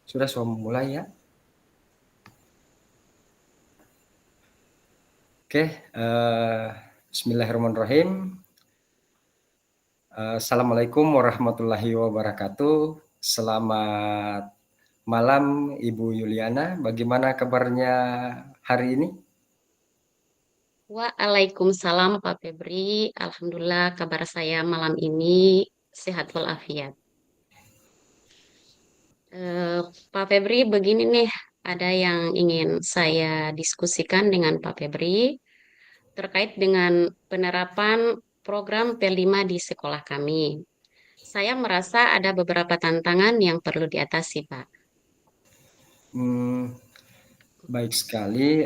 Sudah mulai ya? Oke, bismillahirrahmanirrahim. Assalamualaikum warahmatullahi wabarakatuh. Selamat malam Ibu Yuliana, bagaimana kabarnya hari ini? Waalaikumsalam Pak Febri. Alhamdulillah kabar saya malam ini sehat walafiat. Eh, Pak Febri, begini nih, ada yang ingin saya diskusikan dengan Pak Febri terkait dengan penerapan program P5 di sekolah kami. Saya merasa ada beberapa tantangan yang perlu diatasi, Pak. Hmm, baik sekali.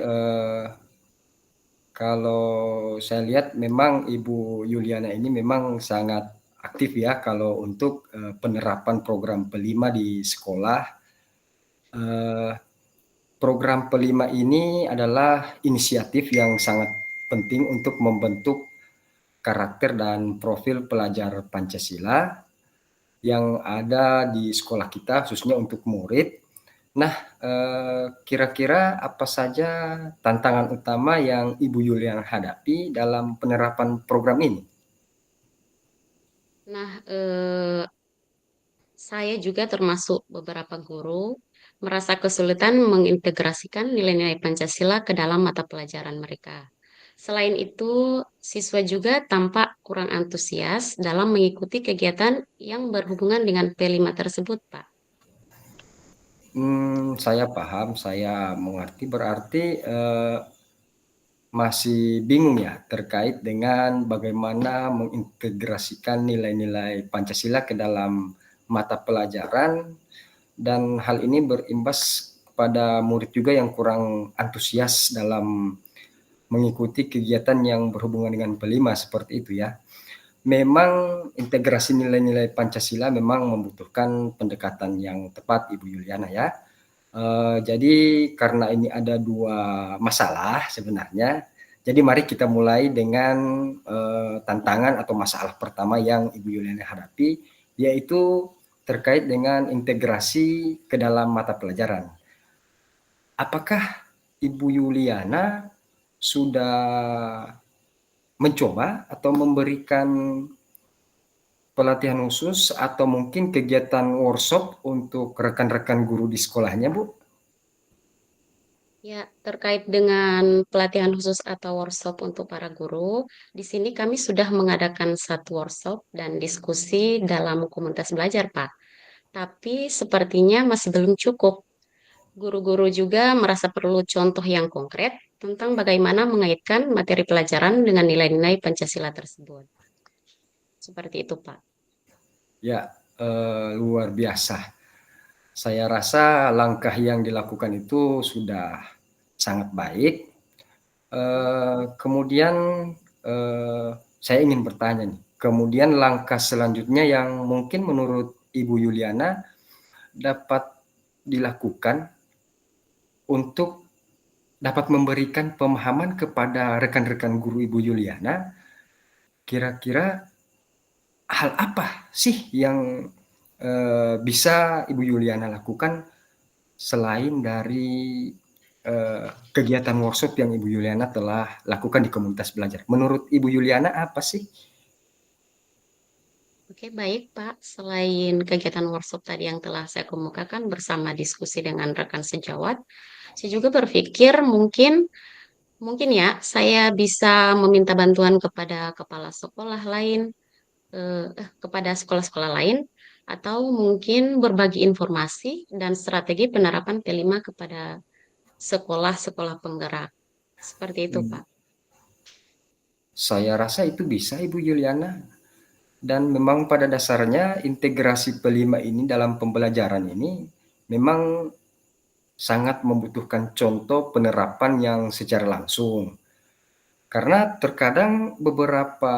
Kalau saya lihat memang Ibu Yuliana ini memang sangat aktif ya kalau untuk penerapan program P5 di sekolah. Eh, Program P5 ini adalah inisiatif yang sangat penting untuk membentuk karakter dan profil pelajar Pancasila yang ada di sekolah kita, khususnya untuk murid. Nah, kira-kira apa saja tantangan utama yang Ibu Yuliana hadapi dalam penerapan program ini? Nah, saya juga termasuk beberapa guru merasa kesulitan mengintegrasikan nilai-nilai Pancasila ke dalam mata pelajaran mereka. Selain itu, siswa juga tampak kurang antusias dalam mengikuti kegiatan yang berhubungan dengan P5 tersebut, Pak. Saya paham, saya mengerti. Berarti masih bingung ya terkait dengan bagaimana mengintegrasikan nilai-nilai Pancasila ke dalam mata pelajaran, dan hal ini berimbas pada murid juga yang kurang antusias dalam mengikuti kegiatan yang berhubungan dengan P5 seperti itu ya. Memang integrasi nilai-nilai Pancasila memang membutuhkan pendekatan yang tepat Ibu Yuliana ya. Jadi karena ini ada dua masalah sebenarnya, jadi mari kita mulai dengan tantangan atau masalah pertama yang Ibu Yuliana hadapi, yaitu terkait dengan integrasi ke dalam mata pelajaran. Apakah Ibu Yuliana sudah mencoba atau memberikan pelatihan khusus atau mungkin kegiatan workshop untuk rekan-rekan guru di sekolahnya, Bu? Ya, terkait dengan pelatihan khusus atau workshop untuk para guru, di sini kami sudah mengadakan satu workshop dan diskusi dalam komunitas belajar, Pak. Tapi sepertinya masih belum cukup. Guru-guru juga merasa perlu contoh yang konkret tentang bagaimana mengaitkan materi pelajaran dengan nilai-nilai Pancasila tersebut. Seperti itu, Pak. Ya, luar biasa. Saya rasa langkah yang dilakukan itu sudah sangat baik. Kemudian, eee, saya ingin bertanya nih, kemudian langkah selanjutnya yang mungkin menurut Ibu Yuliana dapat dilakukan untuk dapat memberikan pemahaman kepada rekan-rekan guru Ibu Yuliana, kira-kira hal apa sih yang, bisa Ibu Yuliana lakukan selain dari, kegiatan workshop yang Ibu Yuliana telah lakukan di komunitas belajar? Menurut Ibu Yuliana apa sih? Oke, baik, Pak. Selain kegiatan workshop tadi yang telah saya kemukakan bersama diskusi dengan rekan sejawat, saya juga berpikir mungkin ya saya bisa meminta bantuan kepada kepala sekolah lain, kepada sekolah-sekolah lain, atau mungkin berbagi informasi dan strategi penerapan P5 kepada sekolah-sekolah penggerak. Seperti itu, Mmm, Pak. saya rasa itu bisa Ibu Yuliana, dan memang pada dasarnya integrasi P5 ini dalam pembelajaran ini memang sangat membutuhkan contoh penerapan yang secara langsung. Karena terkadang beberapa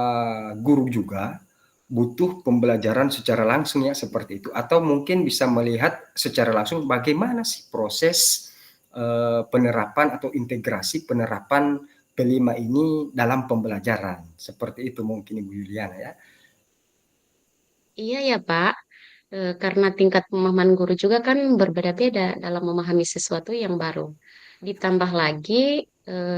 guru juga butuh pembelajaran secara langsung ya seperti itu, atau mungkin bisa melihat secara langsung bagaimana sih proses, penerapan atau integrasi penerapan P5 ini dalam pembelajaran, seperti itu mungkin Ibu Yuliana ya. Iya ya, Pak. karena tingkat pemahaman guru juga kan berbeda-beda dalam memahami sesuatu yang baru. Ditambah lagi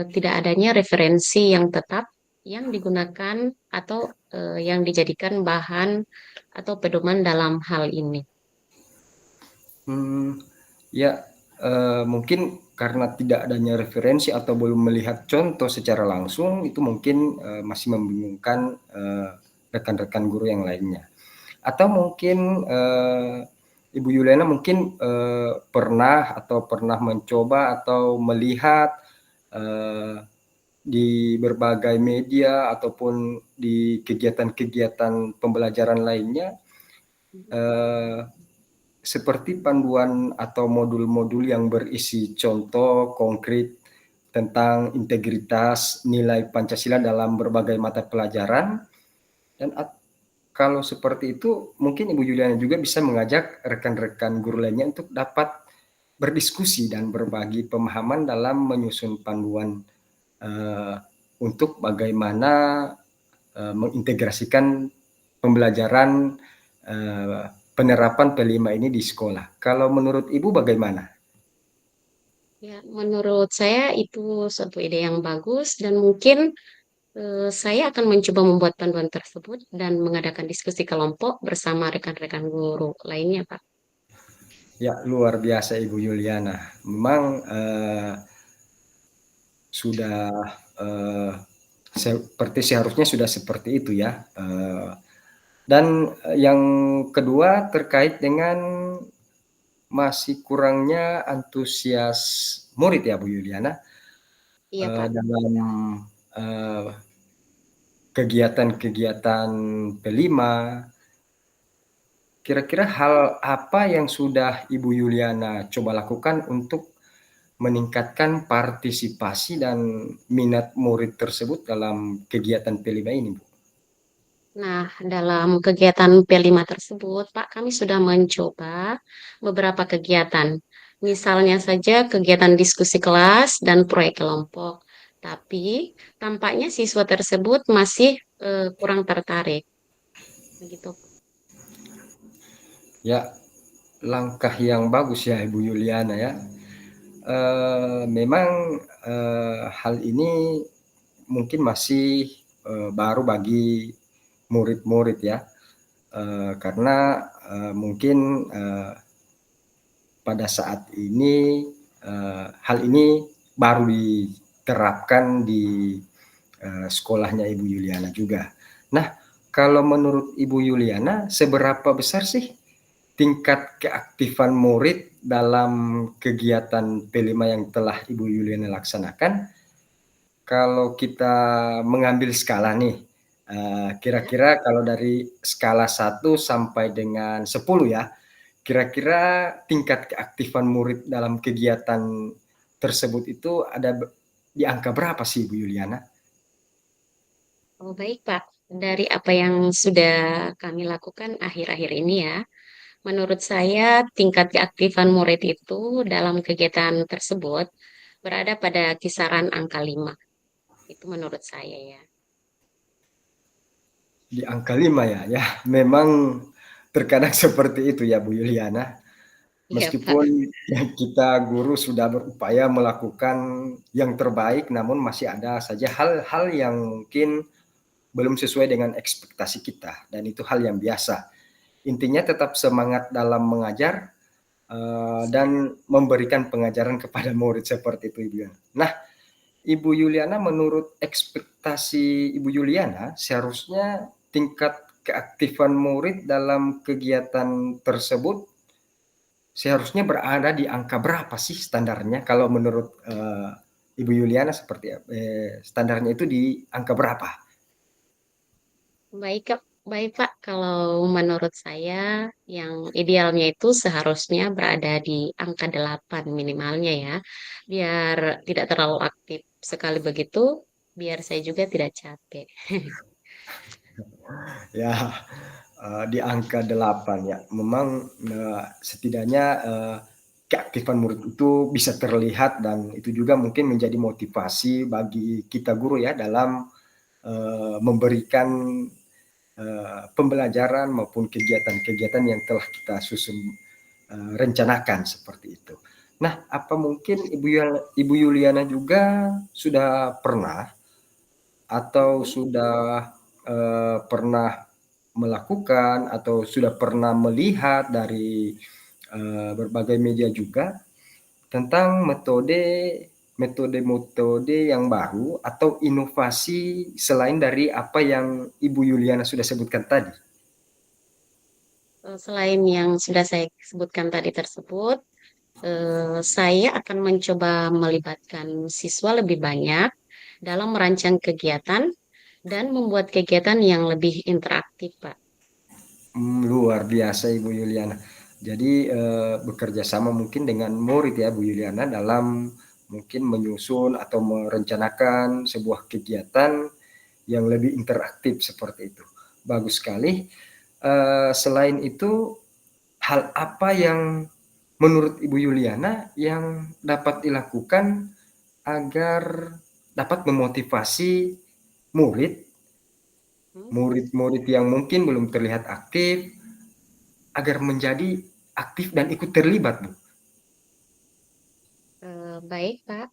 tidak adanya referensi yang tetap yang digunakan atau yang dijadikan bahan atau pedoman dalam hal ini. Hmm, ya, mungkin karena tidak adanya referensi atau belum melihat contoh secara langsung, itu mungkin, masih membingungkan, rekan-rekan guru yang lainnya. Atau mungkin, Ibu Yuliana mungkin, pernah mencoba atau melihat, eee, di berbagai media ataupun di kegiatan-kegiatan pembelajaran lainnya, eee seperti panduan atau modul-modul yang berisi contoh konkret tentang integritas nilai Pancasila dalam berbagai mata pelajaran dan kalau seperti itu mungkin Ibu Juliana juga bisa mengajak rekan-rekan guru lainnya untuk dapat berdiskusi dan berbagi pemahaman dalam menyusun panduan, eee, untuk bagaimana, mengintegrasikan pembelajaran, eee, penerapan P5 ini di sekolah. Kalau menurut Ibu bagaimana? Ya, menurut saya itu suatu ide yang bagus dan mungkin saya akan mencoba membuat panduan tersebut dan mengadakan diskusi kelompok bersama rekan-rekan guru lainnya, Pak. Ya, luar biasa Ibu Yuliana. Memang, sudah, seperti seharusnya sudah seperti itu ya, dan, yang kedua terkait dengan masih kurangnya antusias murid ya Bu Yuliana, Iya, Pak. dalam, eee, kegiatan-kegiatan P5. Kira-kira hal apa yang sudah Ibu Yuliana coba lakukan untuk meningkatkan partisipasi dan minat murid tersebut dalam kegiatan P5 ini, Bu? Nah, dalam kegiatan P5 tersebut, Pak, kami sudah mencoba beberapa kegiatan. Misalnya saja kegiatan diskusi kelas dan proyek kelompok. Tapi tampaknya siswa tersebut masih kurang tertarik. Begitu. Ya, langkah yang bagus ya Ibu Yuliana ya. Memang, hal ini mungkin masih, baru bagi murid-murid ya, karena, mungkin, pada saat ini, hal ini baru diterapkan di, sekolahnya Ibu Yuliana juga. Nah, kalau menurut Ibu Yuliana, seberapa besar sih tingkat keaktifan murid dalam kegiatan P5 yang telah Ibu Yuliana laksanakan? Kalau kita mengambil skala nih, Ya. kira-kira kalau dari skala 1 sampai dengan 10 ya, kira-kira tingkat keaktifan murid dalam kegiatan tersebut itu ada di angka berapa sih, Bu Yuliana? Oh, baik, Pak. Dari apa yang sudah kami lakukan akhir-akhir ini ya, menurut saya tingkat keaktifan murid itu dalam kegiatan tersebut berada pada kisaran angka 5. Itu menurut saya ya. Di angka 5 ya? Ya, memang terkadang seperti itu ya, Bu Yuliana. Iya, Pak. Meskipun kita guru sudah berupaya melakukan yang terbaik, namun masih ada saja hal-hal yang mungkin belum sesuai dengan ekspektasi kita, dan itu hal yang biasa. Intinya tetap semangat dalam mengajar, dan memberikan pengajaran kepada murid seperti itu, Ibu. Nah, Ibu Yuliana, menurut ekspektasi Ibu Yuliana, seharusnya tingkat keaktifan murid dalam kegiatan tersebut seharusnya berada di angka berapa sih standarnya? Kalau menurut, Ibu Yuliana seperti standarnya itu di angka berapa? Baik, Kak. Baik, Pak. Kalau menurut saya yang idealnya itu seharusnya berada di angka 8 minimalnya ya. Biar tidak terlalu aktif sekali begitu, biar saya juga tidak capek. Ya, di angka 8 ya. Memang, setidaknya, keaktifan murid itu bisa terlihat dan itu juga mungkin menjadi motivasi bagi kita guru ya dalam, memberikan pembelajaran maupun kegiatan-kegiatan yang telah kita susun rencanakan seperti itu. Nah, apa mungkin Ibu Yuliana juga sudah pernah atau Mhm. sudah pernah melakukan atau sudah pernah melihat dari berbagai media juga tentang metode-metode yang baru atau inovasi selain dari apa yang Ibu Yuliana sudah sebutkan tadi? Selain yang sudah saya sebutkan tadi tersebut, saya akan mencoba melibatkan siswa lebih banyak dalam merancang kegiatan dan membuat kegiatan yang lebih interaktif, Pak. Luar biasa Ibu Yuliana. Jadi bekerja sama mungkin dengan murid ya Bu Yuliana dalam mungkin menyusun atau merencanakan sebuah kegiatan yang lebih interaktif seperti itu. Bagus sekali. Selain itu, hal apa yang menurut Ibu Yuliana yang dapat dilakukan agar dapat memotivasi murid Hmm. murid-murid yang mungkin belum terlihat aktif agar menjadi aktif dan ikut terlibat, Bu? Baik, Pak.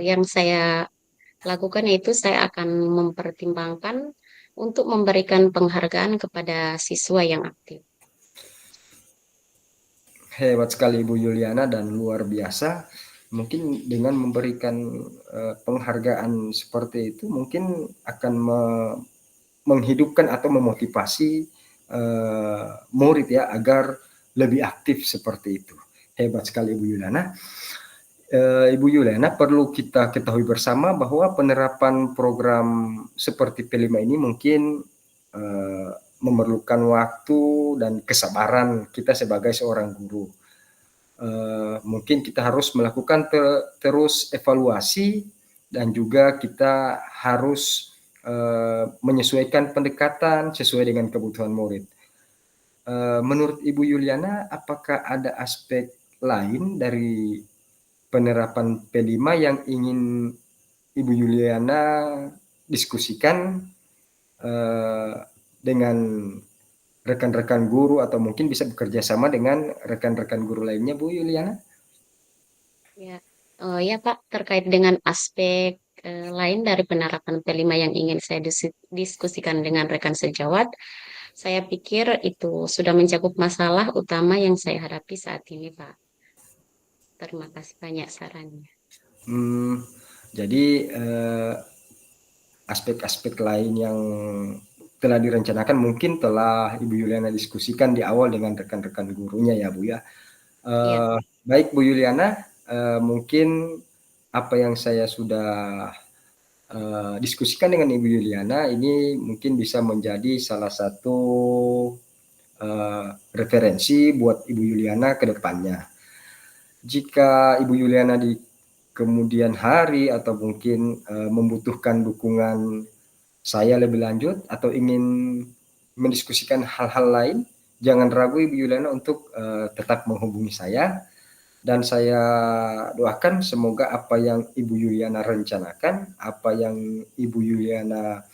Yang saya lakukan yaitu saya akan mempertimbangkan untuk memberikan penghargaan kepada siswa yang aktif. Hebat sekali Ibu Yuliana dan luar biasa. Mungkin dengan memberikan penghargaan seperti itu mungkin akan menghidupkan atau memotivasi murid ya agar lebih aktif seperti itu. Hebat sekali Ibu Yuliana. Ibu Yuliana, perlu kita ketahui bersama bahwa penerapan program seperti P5 ini mungkin eh, memerlukan waktu dan kesabaran kita sebagai seorang guru. Mungkin kita harus melakukan terus evaluasi dan juga kita harus menyesuaikan pendekatan sesuai dengan kebutuhan murid. Menurut Ibu Yuliana, apakah ada aspek lain dari penerapan P5 yang ingin Ibu Yuliana diskusikan eh, dengan rekan-rekan guru atau mungkin bisa bekerja sama dengan rekan-rekan guru lainnya, Bu Yuliana? Ya, ya Pak, terkait dengan aspek lain dari penerapan P5 yang ingin saya diskusikan dengan rekan sejawat, saya pikir itu sudah mencakup masalah utama yang saya hadapi saat ini, Pak. Terima kasih banyak sarannya. Hmm, jadi aspek-aspek lain yang telah direncanakan mungkin telah Ibu Yuliana diskusikan di awal dengan rekan-rekan gurunya ya Bu ya. Iya, Baik Bu Yuliana, mungkin apa yang saya sudah diskusikan dengan Ibu Yuliana ini mungkin bisa menjadi salah satu referensi buat Ibu Yuliana ke depannya. Jika Ibu Yuliana di kemudian hari atau mungkin membutuhkan dukungan saya lebih lanjut atau ingin mendiskusikan hal-hal lain, jangan ragu Ibu Yuliana untuk tetap menghubungi saya dan saya doakan semoga apa yang Ibu Yuliana rencanakan, apa yang Ibu Yuliana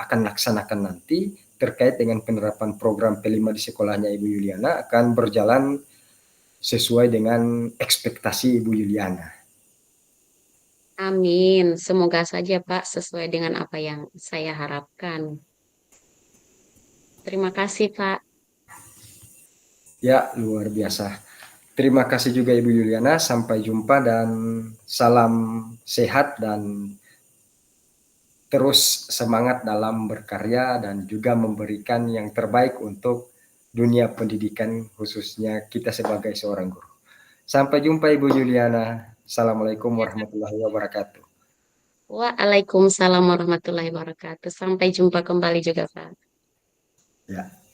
akan laksanakan nanti terkait dengan penerapan program P5 di sekolahnya Ibu Yuliana akan berjalan sesuai dengan ekspektasi Ibu Yuliana. amin. Semoga saja Pak sesuai dengan apa yang saya harapkan. Terima kasih Pak. Ya, luar biasa. Terima kasih juga Ibu Yuliana. Sampai jumpa dan salam sehat dan terus semangat dalam berkarya dan juga memberikan yang terbaik untuk dunia pendidikan khususnya kita sebagai seorang guru. Sampai jumpa Ibu Yuliana. Assalamualaikum Ya, warahmatullahi wabarakatuh. Waalaikumsalam warahmatullahi wabarakatuh. Sampai jumpa kembali juga Pak. Ya.